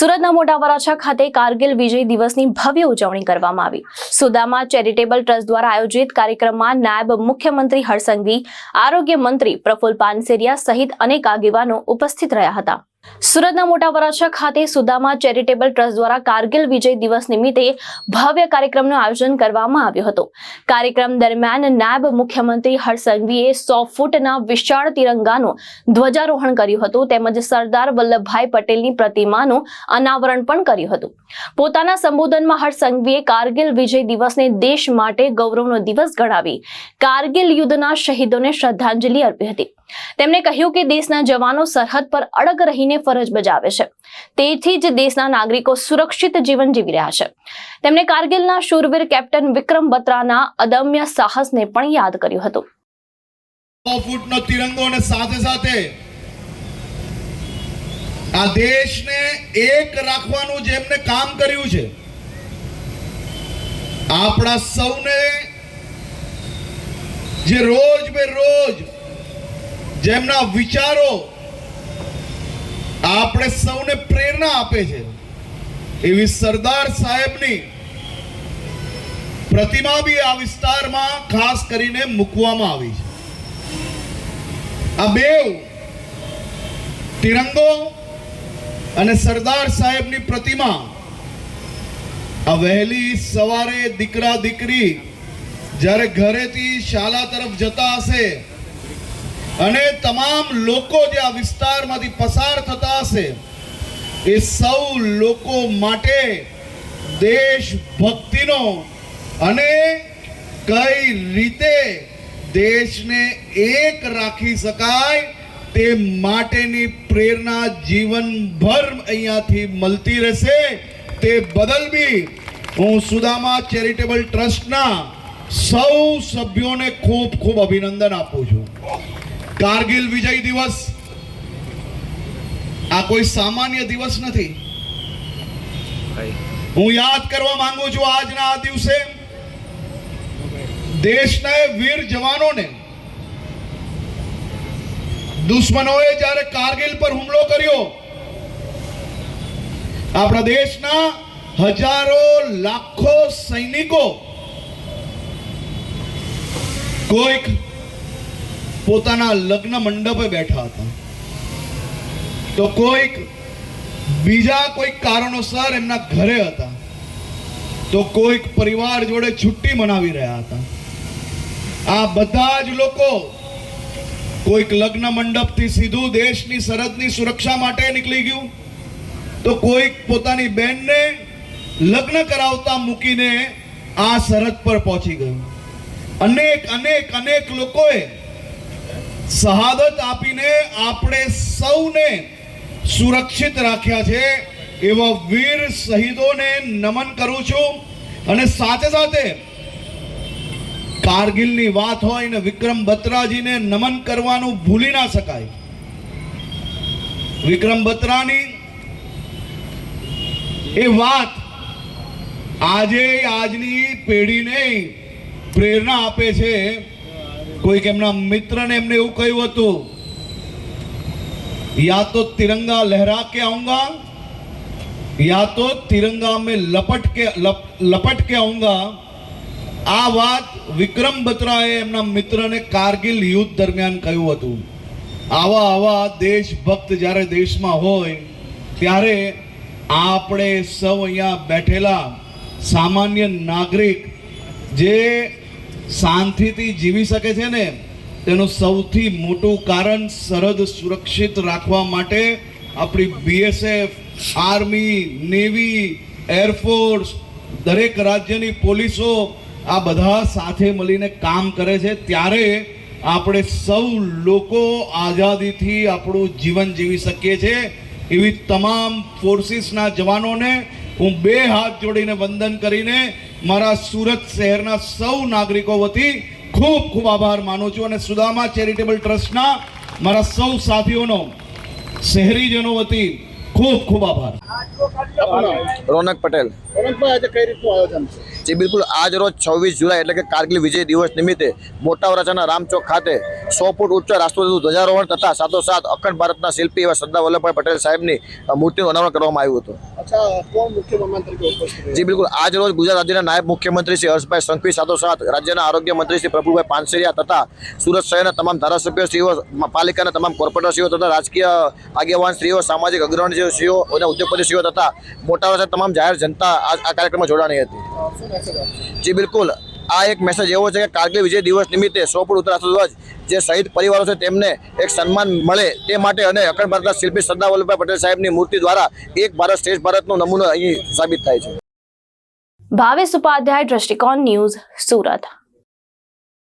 સુરતના મોટા વરાછા ખાતે કારગિલ વિજય દિવસની ભવ્ય ઉજવણી કરવામાં આવી। સુદામા ચેરિટેબલ ટ્રસ્ટ દ્વારા આયોજિત કાર્યક્રમમાં નાયબ મુખ્યમંત્રી હર્ષ સંઘવી, આરોગ્ય મંત્રી પ્રફુલ પાનસેરિયા સહિત અનેક આગેવાનો ઉપસ્થિત રહ્યા હતા। સુરતના મોટા વરાછા ખાતે સુદામા ચેરિટેબલ ટ્રસ્ટ દ્વારા કારગિલ વિજય દિવસ નિમિત્તે ભવ્ય કાર્યક્રમનું આયોજન કરવામાં આવ્યું હતું। કાર્યક્રમ દરમિયાન નાયબ મુખ્યમંત્રી હર્ષ સંઘવીએ 100 ફૂટના વિશાળ તિરંગાનું ધ્વજારોહણ કર્યું હતું તેમજ સરદાર વલ્લભભાઈ પટેલની પ્રતિમાનું અનાવરણ પણ કર્યું હતું। પોતાના સંબોધનમાં હર્ષ સંઘવીએ કારગિલ વિજય દિવસને દેશ માટે ગૌરવનો દિવસ ગણાવી કારગિલ યુદ્ધના શહીદોને શ્રદ્ધાંજલિ અર્પી હતી। તેમણે કહ્યું કે દેશના જવાનો સરહદ પર અડગ રહીને ફરજ બજાવે છે, તેથી જ દેશના નાગરિકો સુરક્ષિત જીવન જીવી રહ્યા છે। તેમણે કારગિલના શૂરવીર કેપ્ટન વિક્રમ બત્રાના અદમ્ય સાહસને પણ યાદ કર્યું હતું। 100 ફૂટનો તિરંગો અને સાથે સાથે આ દેશને એક રાખવાનું જેમને કામ કર્યું છે, આપણા સૌને જે રોજ બે રોજ જેમના વિચારો આપણે સૌને પ્રેરણા આપે છે, એવી સરદાર સાહેબની પ્રતિમા બી આ વિસ્તારમાં ખાસ કરીને મૂકવામાં આવી છે। આ બેવ તિરંગો અને સરદાર સાહેબની પ્રતિમા આ વહેલી સવારે દીકરા દીકરી જ્યારે ઘરેથી શાળા તરફ જતા હશે અને તમામ લોકો જે આ વિસ્તારમાંથી પસાર થતા હશે, એ સૌ લોકો માટે દેશભક્તિનો અને કઈ રીતે દેશને એક રાખી શકાય તે માટેની પ્રેરણા જીવનભર અહીંયાથી મળતી રહેશે। તે બદલ બી હું સુદામા ચેરિટેબલ ટ્રસ્ટના સૌ સભ્યોને ખૂબ ખૂબ અભિનંદન આપું છું। કારગિલ વિજય દિવસ આ કોઈ સામાન્ય દિવસ નથી। હું યાદ કરવા માંગુ છું આજના આ દિવસે દેશના વીર જવાનોને દુશ્મનોએ જ્યારે કારગિલ પર હુમલો કર્યો, આપણા દેશના હજારો લાખો સૈનિકો કોઈક પોતાના લગ્ન મંડપે બેઠા હતા, તો કોઈક બીજા કોઈક કારણોસર એમના ઘરે હતા, તો કોઈક પરિવાર જોડે છુટ્ટી મનાવી રહ્યા હતા। આ બધા જ લોકો કોઈક લગ્ન મંડપથી સીધું દેશની સરહદની સુરક્ષા માટે નીકળી ગયું, તો કોઈક પોતાની બહેનને લગ્ન કરાવતા મૂકીને આ સરહદ પર પહોંચી ગયું। અનેક અનેક અનેક લોકોએ શહાદત આપીને આપણે સૌને સુરક્ષિત રાખ્યા છે। એવા વીર શહીદોને નમન કરું છું। અને સાથે સાથે કારગિલની વાત હોય ને વિક્રમ બત્રાજીને નમન કરવાનું ભૂલી ના શકાય। વિક્રમ બત્રાની એ વાત આજે આજની પેઢીને પ્રેરણા આપે છે। કોઈક એમના મિત્રને એમને એવું કહ્યું હતું, યા તો તિરંગા લહેરા કે આऊंगा યા તો તિરંગા में લપટ કે આऊंगा। આ વાત વિક્રમ બત્રાએ એમના મિત્રને કારગિલ યુદ્ધ દરમિયાન કહ્યું હતું। આવા દેશભક્ત જ્યારે દેશમાં હોય ત્યારે આપણે સૌ અહીંયા બેઠેલા સામાન્ય નાગરિક જે શાંતિથી જીવી શકે છે ને, તેનું સૌથી મોટું કારણ સરહદ સુરક્ષિત રાખવા માટે આપણી BSF, આર્મી, નેવી, એરફોર્સ, દરેક રાજ્યની પોલીસો આ બધા સાથે મળીને કામ કરે છે। ત્યારે આપણે સૌ લોકો આઝાદીથી આપણું જીવન જીવી શકીએ છીએ। એવી તમામ ફોર્સિસના જવાનોને હું બે હાથ જોડીને વંદન કરીને મારા સુરત શહેરના સૌ નાગરિકો વતી ખૂબ ખૂબ આભાર માનું છું। અને સુદામા ચેરિટેબલ ટ્રસ્ટના મારા સૌ સાથીઓનો શહેરીજનો વતી ખૂબ ખૂબ આભાર। રોનક પટેલ। જી બિલકુલ, આજ રોજ 26 જુલાઈ એટલે કે કારગિલ વિજય દિવસ નિમિત્તે મોટા વરાછાના રામચોક ખાતે 100 ફૂટ ઉચ્ચ રાષ્ટ્રપતિ ધ્વજારોહણ તથા સાથોસાથ અખંડ ભારતના શિલ્પી એવા સરદાર વલ્લભભાઈ પટેલ સાહેબની મૂર્તિનું અનાવરણ કરવામાં આવ્યું હતું। अच्छा कौन मुख्य मेहमान तरीके उपस्थित रहे? જી બિલકુલ, આજ રોજ ગુજરાત રાજ્યના નાયબ મુખ્યમંત્રી શ્રી હર્ષભાઈ સંઘવી સાથોસાથ રાજ્યના આરોગ્ય મંત્રી શ્રી પ્રફુલભાઈ પાનસેરિયા તથા સુરત શહેરના તમામ ધારાસભ્યશ્રીઓ, પાલિકાના તમામ કોર્પોરેટરશ્રીઓ તથા રાજકીય આગેવાનશ્રીઓ, સામાજિક અગ્રણીશ્રીઓ અને ઉદ્યોગપતિશ્રીઓ તથા મોટા વરસાદ તમામ જાહેર જનતા આ કાર્યક્રમમાં જોડાણી હતી। શું મેસેજ આપશો? જી બિલકુલ, આ એક મેસેજ એવો છે કે કારગિલ વિજય દિવસ નિમિત્તે 100 ફૂટ ઉચ્ચ રાષ્ટ્રધ્વજ જે શહીદ પરિવારો છે તેમને એક સન્માન મળે તે માટે અને અખંડ ભારતના શિલ્પી સરદાર વલ્લભભાઈ પટેલ સાહેબની મૂર્તિ દ્વારા એક ભારત શ્રેષ્ઠ ભારતનો નમૂનો અહીં સાબિત થાય છે। ભાવેશ ઉપાધ્યાય, દ્રષ્ટિકોણ ન્યૂઝ, સુરત।